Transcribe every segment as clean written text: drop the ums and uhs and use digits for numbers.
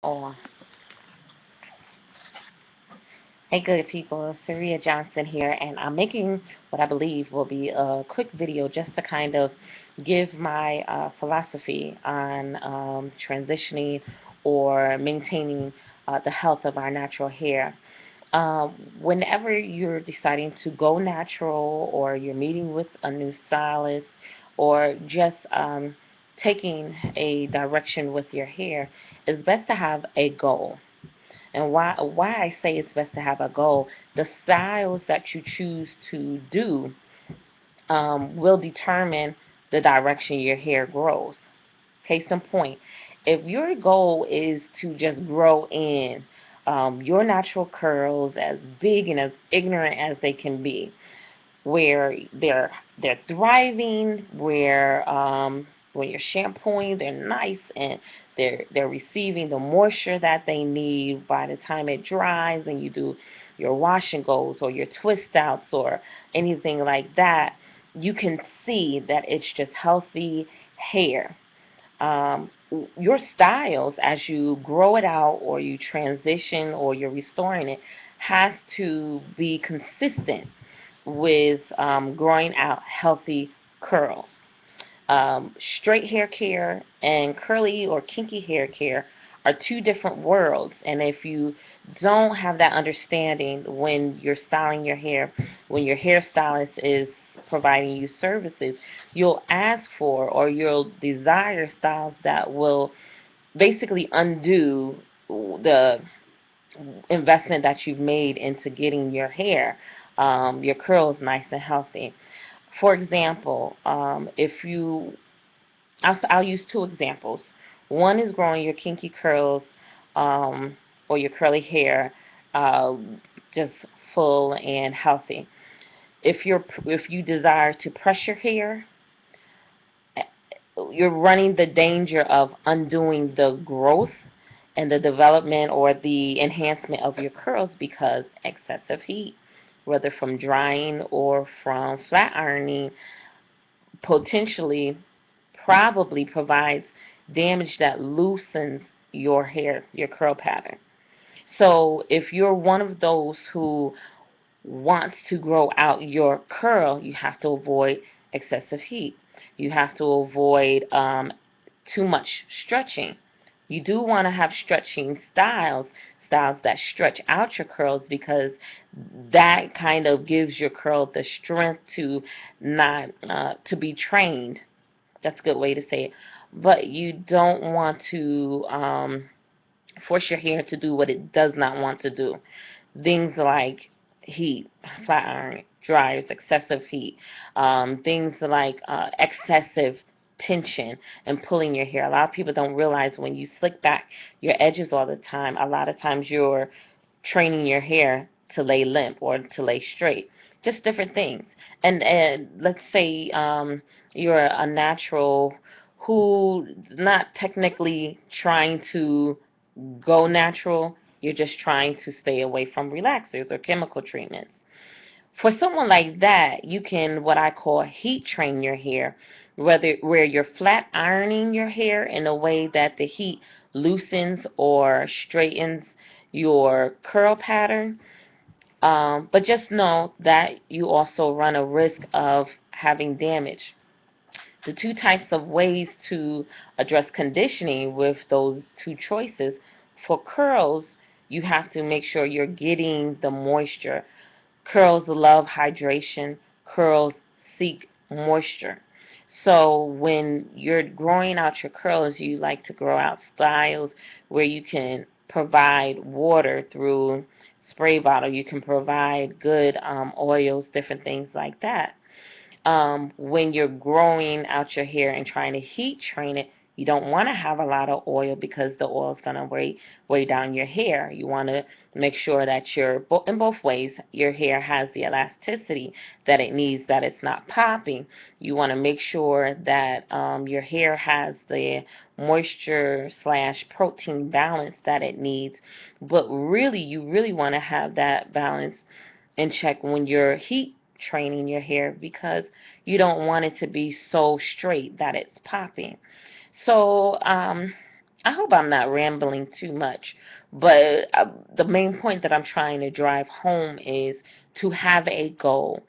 Oh, hey, good people. Syria Johnson here, and I'm making what I believe will be a quick video just to kind of give my philosophy on transitioning or maintaining the health of our natural hair. Whenever you're deciding to go natural, or you're meeting with a new stylist, or just taking a direction with your hair, it's best to have a goal. And why I say it's best to have a goal, the styles that you choose to do will determine the direction your hair grows. Case in point, if your goal is to just grow in your natural curls as big and as ignorant as they can be, where they're thriving, where when you're shampooing, they're nice and they're receiving the moisture that they need by the time it dries, and you do your wash and goes or your twist outs or anything like that, you can see that it's just healthy hair. um, your styles, as you grow it out or you transition or you're restoring it, has to be consistent with growing out healthy curls. Straight hair care and curly or kinky hair care are two different worlds. And if you don't have that understanding when you're styling your hair, when your hairstylist is providing you services, you'll ask for or you'll desire styles that will basically undo the investment that you've made into getting your hair, your curls nice and healthy. For example, if you, I'll use two examples. One is growing your kinky curls or your curly hair uh, just full and healthy. If you desire to press your hair, you're running the danger of undoing the growth and the development or the enhancement of your curls because excessive heat, whether from drying or from flat ironing, potentially probably provides damage that loosens your hair, your curl pattern. So if you're one of those who wants to grow out your curl, you have to avoid excessive heat. You have to avoid too much stretching. You do want to have stretching styles that stretch out your curls, because that kind of gives your curl the strength to not to be trained. That's a good way to say it. But you don't want to force your hair to do what it does not want to do. Things like heat, flat iron, dryers, excessive heat, things like excessive tension and pulling your hair. A lot of people don't realize when you slick back your edges all the time, a lot of times you're training your hair to lay limp or to lay straight. Just different things. And let's say you're a natural who not technically trying to go natural, you're just trying to stay away from relaxers or chemical treatments. For someone like that, you can what I call heat train your hair, where you're flat ironing your hair in a way that the heat loosens or straightens your curl pattern. But just know that you also run a risk of having damage. The two types of ways to address conditioning with those two choices: for curls, you have to make sure you're getting the moisture. Curls love hydration. Curls seek moisture. So when you're growing out your curls, you like to grow out styles where you can provide water through spray bottle. You can provide good oils, different things like that. When you're growing out your hair and trying to heat train it, you don't want to have a lot of oil, because the oil is going to weigh down your hair. You want to make sure that in both ways, your hair has the elasticity that it needs, that it's not popping. You want to make sure that your hair has the moisture slash protein balance that it needs. But really, you really want to have that balance in check when you're heat training your hair, because you don't want it to be so straight that it's popping. So I hope I'm not rambling too much, but the main point that I'm trying to drive home is to have a goal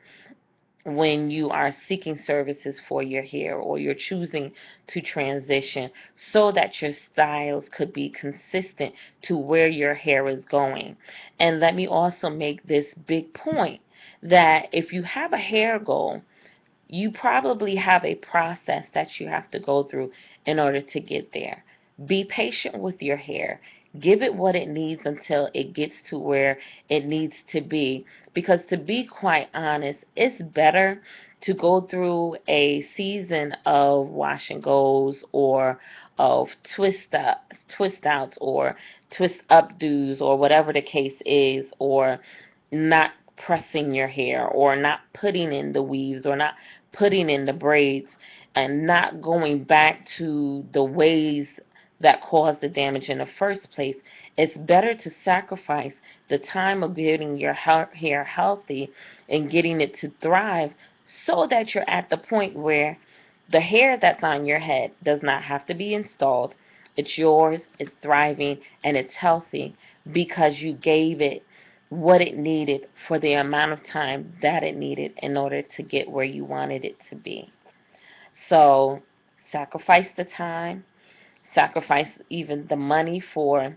when you are seeking services for your hair or you're choosing to transition, so that your styles could be consistent to where your hair is going. And let me also make this big point that if you have a hair goal, you probably have a process that you have to go through in order to get there. Be patient with your hair. Give it what it needs until it gets to where it needs to be. Because to be quite honest, it's better to go through a season of wash and goes or of twist outs or twist updos or whatever the case is, or not pressing your hair or not putting in the weaves or not putting in the braids, and not going back to the ways that caused the damage in the first place. It's better to sacrifice the time of getting your hair healthy and getting it to thrive, so that you're at the point where the hair that's on your head does not have to be installed. It's yours, it's thriving, and it's healthy because you gave it what it needed for the amount of time that it needed in order to get where you wanted it to be. So sacrifice the time, sacrifice even the money for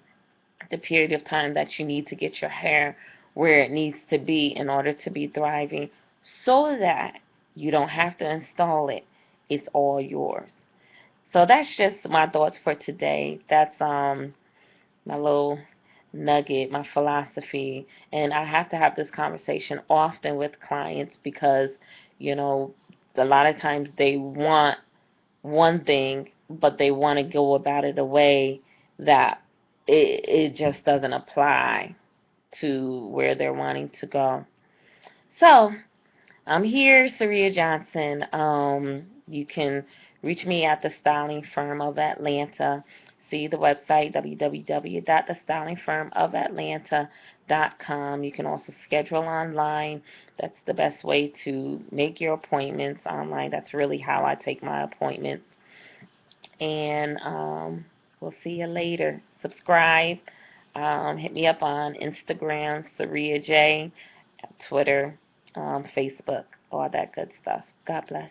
the period of time that you need to get your hair where it needs to be in order to be thriving, so that you don't have to install it. It's all yours. So that's just my thoughts for today. That's my little nugget, my philosophy. And I have to have this conversation often with clients because, you know, a lot of times they want one thing, but they want to go about it a way that it just doesn't apply to where they're wanting to go. So I'm here, Saria Johnson. You can reach me at the Styling Firm of Atlanta. See the website, www.thestylingfirmofatlanta.com. You can also schedule online. That's the best way to make your appointments online. That's really how I take my appointments. And we'll see you later. Subscribe. Hit me up on Instagram, Saria J, Twitter, Facebook, all that good stuff. God bless.